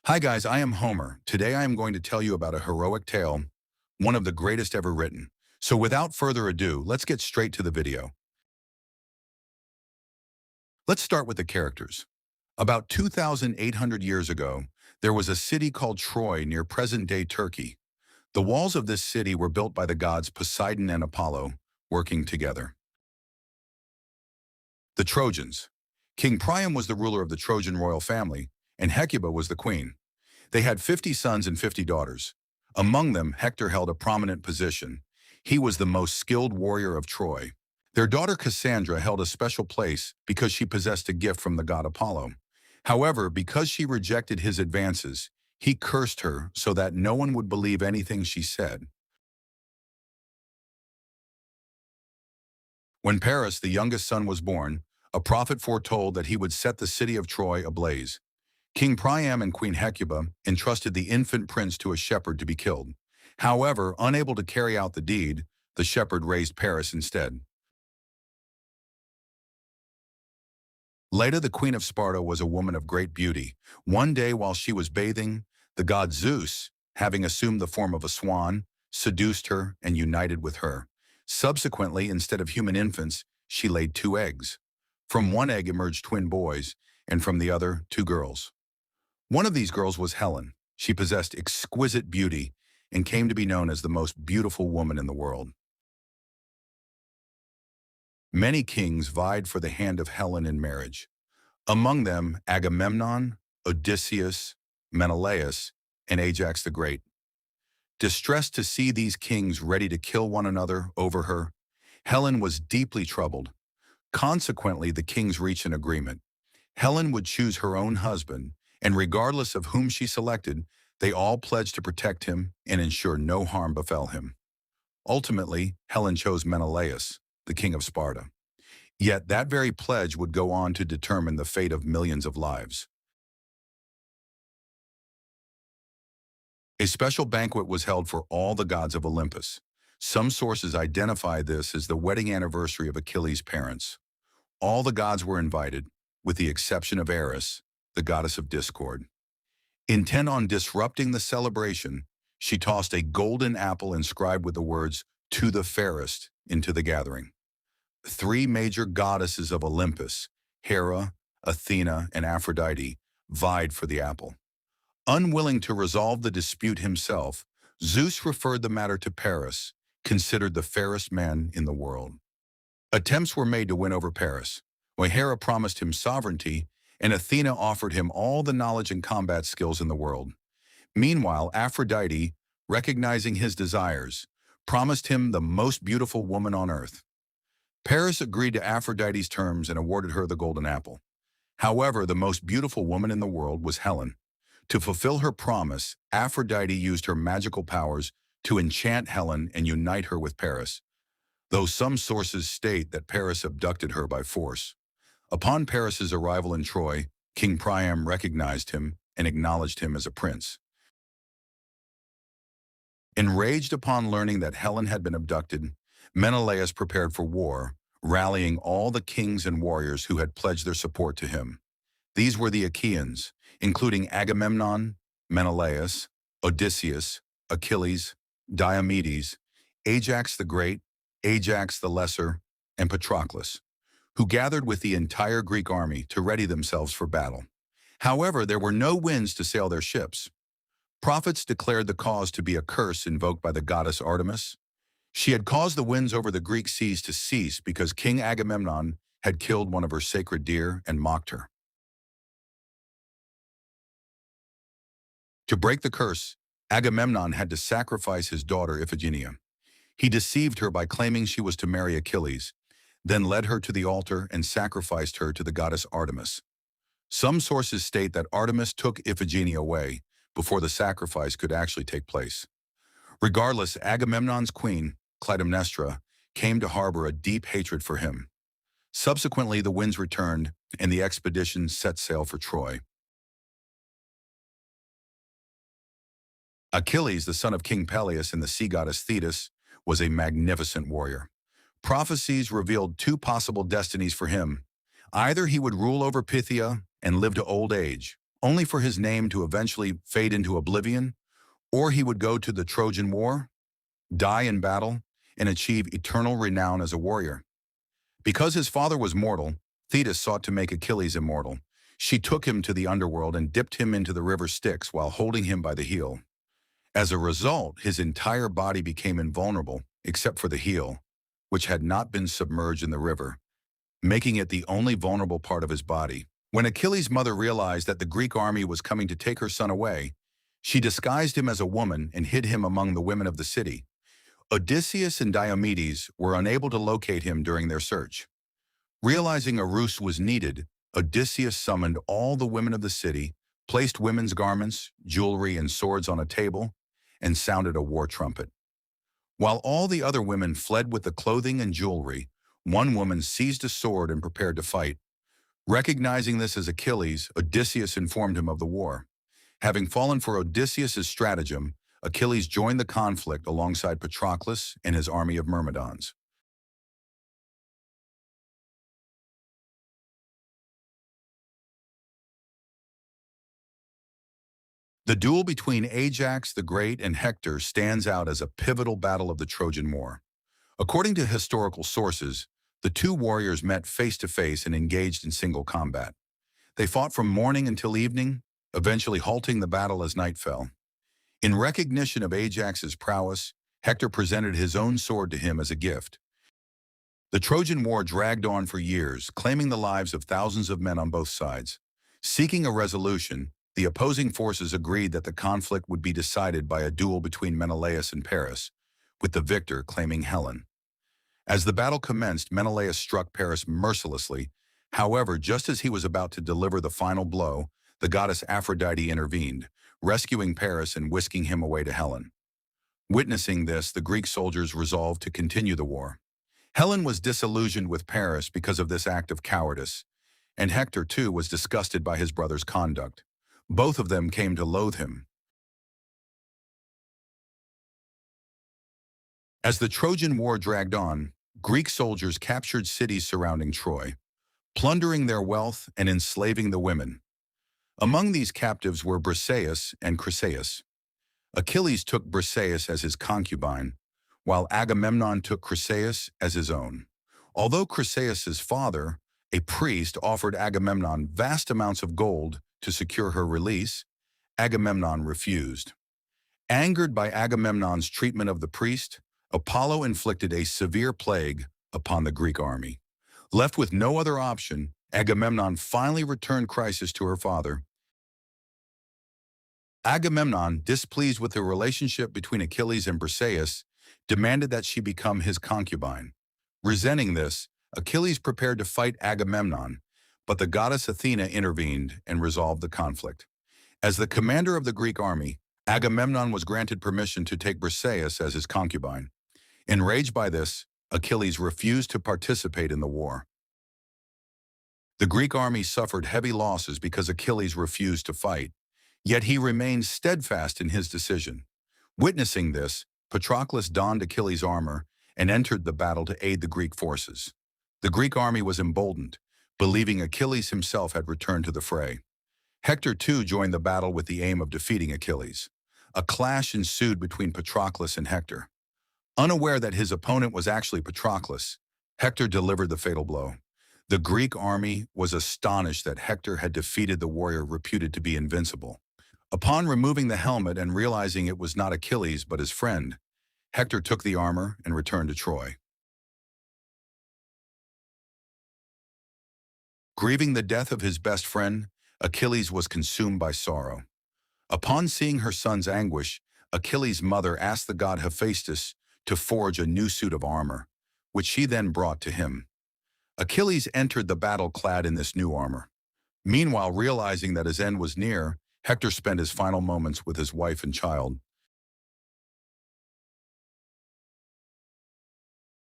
Hi guys, I am Homer. Today I am going to tell you about a heroic tale, one of the greatest ever written. So without further ado, let's get straight to the video. Let's start with the characters. About 2,800 years ago, there was a city called Troy near present-day Turkey. The walls of this city were built by the gods Poseidon and Apollo, working together. The Trojans. King Priam was the ruler of the Trojan royal family, and Hecuba was the queen. They had 50 sons and 50 daughters. Among them, Hector held a prominent position. He was the most skilled warrior of Troy. Their daughter Cassandra held a special place because she possessed a gift from the god Apollo. However, because she rejected his advances, he cursed her so that no one would believe anything she said. When Paris, the youngest son, was born, a prophet foretold that he would set the city of Troy ablaze. King Priam and Queen Hecuba entrusted the infant prince to a shepherd to be killed. However, unable to carry out the deed, the shepherd raised Paris instead. Later, the queen of Sparta was a woman of great beauty. One day while she was bathing, the god Zeus, having assumed the form of a swan, seduced her and united with her. Subsequently, instead of human infants, she laid 2 eggs. From one egg emerged twin boys, and from the other, 2 girls. One of these girls was Helen. She possessed exquisite beauty and came to be known as the most beautiful woman in the world. Many kings vied for the hand of Helen in marriage. Among them, Agamemnon, Odysseus, Menelaus, and Ajax the Great. Distressed to see these kings ready to kill one another over her, Helen was deeply troubled. Consequently, the kings reached an agreement. Helen would choose her own husband, and regardless of whom she selected, they all pledged to protect him and ensure no harm befell him. Ultimately, Helen chose Menelaus, the king of Sparta. Yet that very pledge would go on to determine the fate of millions of lives. A special banquet was held for all the gods of Olympus. Some sources identify this as the wedding anniversary of Achilles' parents. All the gods were invited, with the exception of Eris, the goddess of discord. Intent on disrupting the celebration, she tossed a golden apple inscribed with the words, "To the fairest," into the gathering. 3 major goddesses of Olympus, Hera, Athena, and Aphrodite, vied for the apple. Unwilling to resolve the dispute himself, Zeus referred the matter to Paris, considered the fairest man in the world. Attempts were made to win over Paris, when Hera promised him sovereignty and Athena offered him all the knowledge and combat skills in the world. Meanwhile, Aphrodite, recognizing his desires, promised him the most beautiful woman on earth. Paris agreed to Aphrodite's terms and awarded her the golden apple. However, the most beautiful woman in the world was Helen. To fulfill her promise, Aphrodite used her magical powers to enchant Helen and unite her with Paris, though some sources state that Paris abducted her by force. Upon Paris's arrival in Troy, King Priam recognized him and acknowledged him as a prince. Enraged upon learning that Helen had been abducted, Menelaus prepared for war, rallying all the kings and warriors who had pledged their support to him. These were the Achaeans, including Agamemnon, Menelaus, Odysseus, Achilles, Diomedes, Ajax the Great, Ajax the Lesser, and Patroclus, who gathered with the entire Greek army to ready themselves for battle. However, there were no winds to sail their ships. Prophets declared the cause to be a curse invoked by the goddess Artemis. She had caused the winds over the Greek seas to cease because King Agamemnon had killed one of her sacred deer and mocked her. To break the curse, Agamemnon had to sacrifice his daughter Iphigenia. He deceived her by claiming she was to marry Achilles, then led her to the altar and sacrificed her to the goddess Artemis. Some sources state that Artemis took Iphigenia away before the sacrifice could actually take place. Regardless, Agamemnon's queen, Clytemnestra, came to harbor a deep hatred for him. Subsequently, the winds returned and the expedition set sail for Troy. Achilles, the son of King Peleus and the sea goddess Thetis, was a magnificent warrior. Prophecies revealed 2 possible destinies for him. Either he would rule over Pythia and live to old age, only for his name to eventually fade into oblivion, or he would go to the Trojan War, die in battle, and achieve eternal renown as a warrior. Because his father was mortal, Thetis sought to make Achilles immortal. She took him to the underworld and dipped him into the river Styx while holding him by the heel. As a result, his entire body became invulnerable, except for the heel, which had not been submerged in the river, making it the only vulnerable part of his body. When Achilles' mother realized that the Greek army was coming to take her son away, she disguised him as a woman and hid him among the women of the city. Odysseus and Diomedes were unable to locate him during their search. Realizing a ruse was needed, Odysseus summoned all the women of the city, placed women's garments, jewelry, and swords on a table, and sounded a war trumpet. While all the other women fled with the clothing and jewelry, one woman seized a sword and prepared to fight. Recognizing this as Achilles, Odysseus informed him of the war. Having fallen for Odysseus' stratagem, Achilles joined the conflict alongside Patroclus and his army of Myrmidons. The duel between Ajax the Great and Hector stands out as a pivotal battle of the Trojan War. According to historical sources, the two warriors met face-to-face and engaged in single combat. They fought from morning until evening, eventually halting the battle as night fell. In recognition of Ajax's prowess, Hector presented his own sword to him as a gift. The Trojan War dragged on for years, claiming the lives of thousands of men on both sides. Seeking a resolution, the opposing forces agreed that the conflict would be decided by a duel between Menelaus and Paris, with the victor claiming Helen. As the battle commenced, Menelaus struck Paris mercilessly. However, just as he was about to deliver the final blow, the goddess Aphrodite intervened, rescuing Paris and whisking him away to Helen. Witnessing this, the Greek soldiers resolved to continue the war. Helen was disillusioned with Paris because of this act of cowardice, and Hector too was disgusted by his brother's conduct. Both of them came to loathe him. As the Trojan War dragged on, Greek soldiers captured cities surrounding Troy, plundering their wealth and enslaving the women. Among these captives were Briseis and Chryseis. Achilles took Briseis as his concubine, while Agamemnon took Chryseis as his own. Although Chryseis' father, a priest, offered Agamemnon vast amounts of gold to secure her release, Agamemnon refused. Angered by Agamemnon's treatment of the priest, Apollo inflicted a severe plague upon the Greek army. Left with no other option, Agamemnon finally returned Chryseis to her father. Agamemnon, displeased with the relationship between Achilles and Briseis, demanded that she become his concubine. Resenting this, Achilles prepared to fight Agamemnon, but the goddess Athena intervened and resolved the conflict. As the commander of the Greek army, Agamemnon was granted permission to take Briseis as his concubine. Enraged by this, Achilles refused to participate in the war. The Greek army suffered heavy losses because Achilles refused to fight, yet he remained steadfast in his decision. Witnessing this, Patroclus donned Achilles' armor and entered the battle to aid the Greek forces. The Greek army was emboldened, believing Achilles himself had returned to the fray. Hector too joined the battle with the aim of defeating Achilles. A clash ensued between Patroclus and Hector. Unaware that his opponent was actually Patroclus, Hector delivered the fatal blow. The Greek army was astonished that Hector had defeated the warrior reputed to be invincible. Upon removing the helmet and realizing it was not Achilles but his friend, Hector took the armor and returned to Troy. Grieving the death of his best friend, Achilles was consumed by sorrow. Upon seeing her son's anguish, Achilles' mother asked the god Hephaestus to forge a new suit of armor, which she then brought to him. Achilles entered the battle clad in this new armor. Meanwhile, realizing that his end was near, Hector spent his final moments with his wife and child.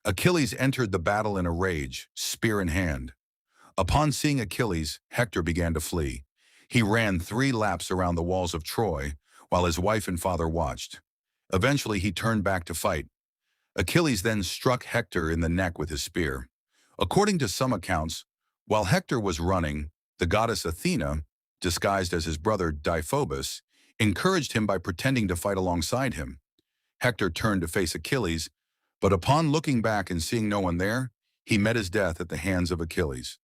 Achilles entered the battle in a rage, spear in hand. Upon seeing Achilles, Hector began to flee. He ran 3 laps around the walls of Troy, while his wife and father watched. Eventually, he turned back to fight. Achilles then struck Hector in the neck with his spear. According to some accounts, while Hector was running, the goddess Athena, disguised as his brother Deiphobus, encouraged him by pretending to fight alongside him. Hector turned to face Achilles, but upon looking back and seeing no one there, he met his death at the hands of Achilles.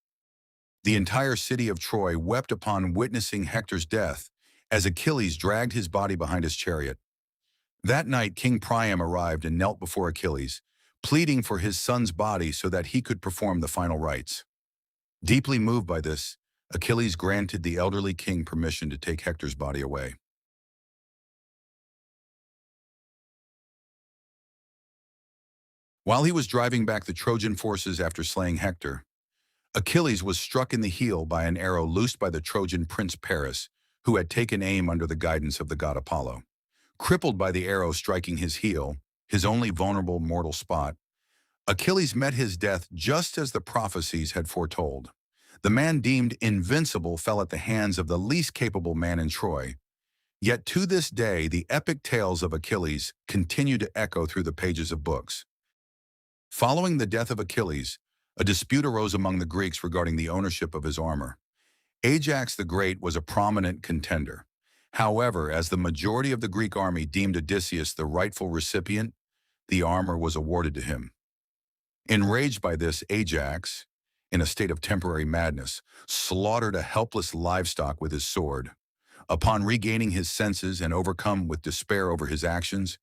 The entire city of Troy wept upon witnessing Hector's death as Achilles dragged his body behind his chariot. That night, King Priam arrived and knelt before Achilles, pleading for his son's body so that he could perform the final rites. Deeply moved by this, Achilles granted the elderly king permission to take Hector's body away. While he was driving back the Trojan forces after slaying Hector, Achilles was struck in the heel by an arrow loosed by the Trojan prince Paris, who had taken aim under the guidance of the god Apollo. Crippled by the arrow striking his heel, his only vulnerable mortal spot, Achilles met his death just as the prophecies had foretold. The man deemed invincible fell at the hands of the least capable man in Troy. Yet to this day, the epic tales of Achilles continue to echo through the pages of books. Following the death of Achilles, a dispute arose among the Greeks regarding the ownership of his armor. Ajax the Great was a prominent contender. However, as the majority of the Greek army deemed Odysseus the rightful recipient, the armor was awarded to him. Enraged by this, Ajax, in a state of temporary madness, slaughtered a helpless livestock with his sword. Upon regaining his senses and overcome with despair over his actions,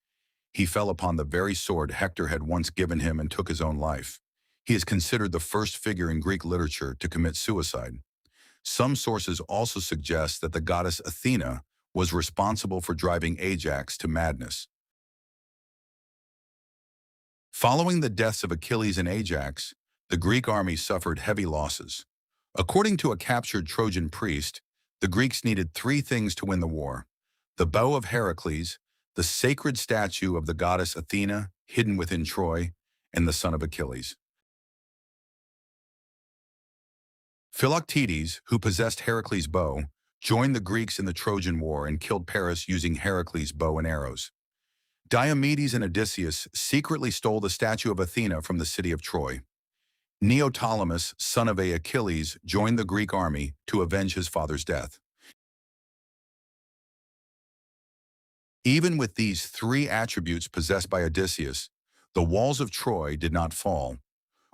he fell upon the very sword Hector had once given him and took his own life. He is considered the first figure in Greek literature to commit suicide. Some sources also suggest that the goddess Athena was responsible for driving Ajax to madness. Following the deaths of Achilles and Ajax, the Greek army suffered heavy losses. According to a captured Trojan priest, the Greeks needed three things to win the war: the bow of Heracles, the sacred statue of the goddess Athena hidden within Troy, and the son of Achilles. Philoctetes, who possessed Heracles' bow, joined the Greeks in the Trojan War and killed Paris using Heracles' bow and arrows. Diomedes and Odysseus secretly stole the statue of Athena from the city of Troy. Neoptolemus, son of Achilles, joined the Greek army to avenge his father's death. Even with these three attributes possessed by Odysseus, the walls of Troy did not fall.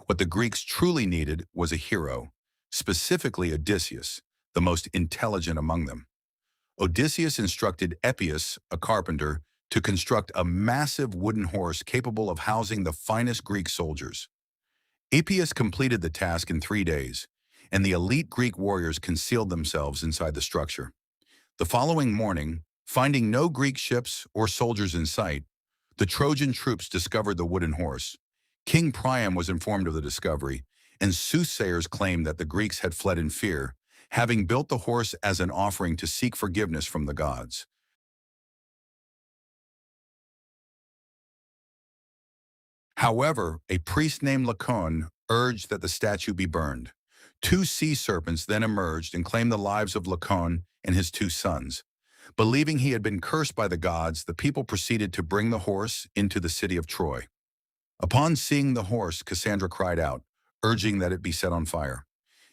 What the Greeks truly needed was a hero, specifically Odysseus, the most intelligent among them. Odysseus instructed Epius, a carpenter, to construct a massive wooden horse capable of housing the finest Greek soldiers. Epius completed the task in 3 days, and the elite Greek warriors concealed themselves inside the structure. The following morning, finding no Greek ships or soldiers in sight, the Trojan troops discovered the wooden horse. King Priam was informed of the discovery, and soothsayers claimed that the Greeks had fled in fear, having built the horse as an offering to seek forgiveness from the gods. However, a priest named Lycaon urged that the statue be burned. 2 sea serpents then emerged and claimed the lives of Lycaon and his 2 sons. Believing he had been cursed by the gods, the people proceeded to bring the horse into the city of Troy. Upon seeing the horse, Cassandra cried out, urging that it be set on fire.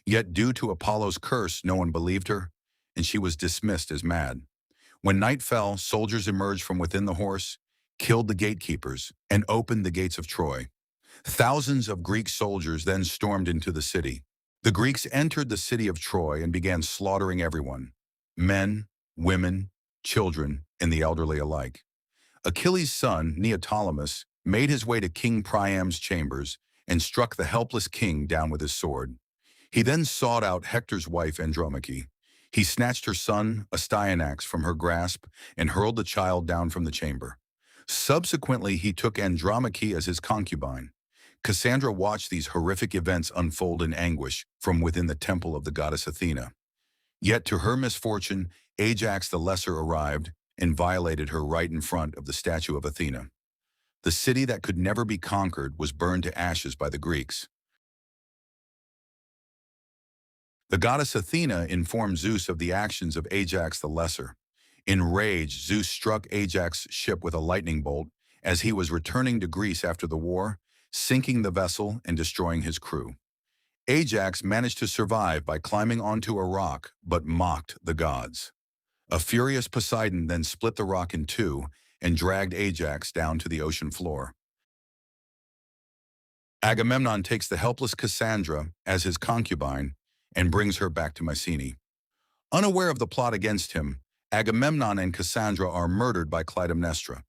Yet due to Apollo's curse, no one believed her, and she was dismissed as mad. When night fell, soldiers emerged from within the horse, killed the gatekeepers, and opened the gates of Troy. Thousands of Greek soldiers then stormed into the city. The Greeks entered the city of Troy and began slaughtering everyone: men, women, children, and the elderly alike. Achilles' son, Neoptolemus, made his way to King Priam's chambers and struck the helpless king down with his sword. He then sought out Hector's wife Andromache. He snatched her son, Astyanax, from her grasp and hurled the child down from the chamber. Subsequently, he took Andromache as his concubine. Cassandra watched these horrific events unfold in anguish from within the temple of the goddess Athena. Yet to her misfortune, Ajax the Lesser arrived and violated her right in front of the statue of Athena. The city that could never be conquered was burned to ashes by the Greeks. The goddess Athena informed Zeus of the actions of Ajax the Lesser. Enraged, Zeus struck Ajax's ship with a lightning bolt as he was returning to Greece after the war, sinking the vessel and destroying his crew. Ajax managed to survive by climbing onto a rock, but mocked the gods. A furious Poseidon then split the rock in two and dragged Ajax down to the ocean floor. Agamemnon takes the helpless Cassandra as his concubine and brings her back to Mycenae. Unaware of the plot against him, Agamemnon and Cassandra are murdered by Clytemnestra,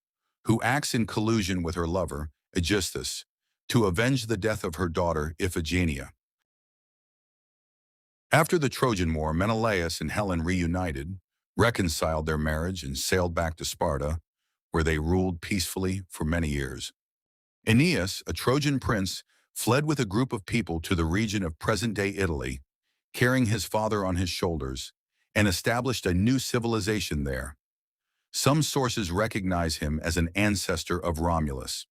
who acts in collusion with her lover, Aegisthus, to avenge the death of her daughter Iphigenia. After the Trojan War, Menelaus and Helen reunited, reconciled their marriage, and sailed back to Sparta, where they ruled peacefully for many years. Aeneas, a Trojan prince, fled with a group of people to the region of present-day Italy, carrying his father on his shoulders, and established a new civilization there. Some sources recognize him as an ancestor of Romulus.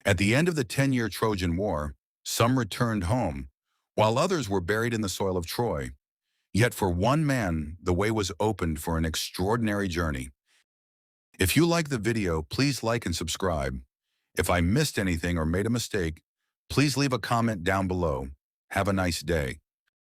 At the end of the 10-year Trojan War, some returned home, while others were buried in the soil of Troy. Yet for one man, the way was opened for an extraordinary journey. If you like the video, please like and subscribe. If I missed anything or made a mistake, please leave a comment down below. Have a nice day.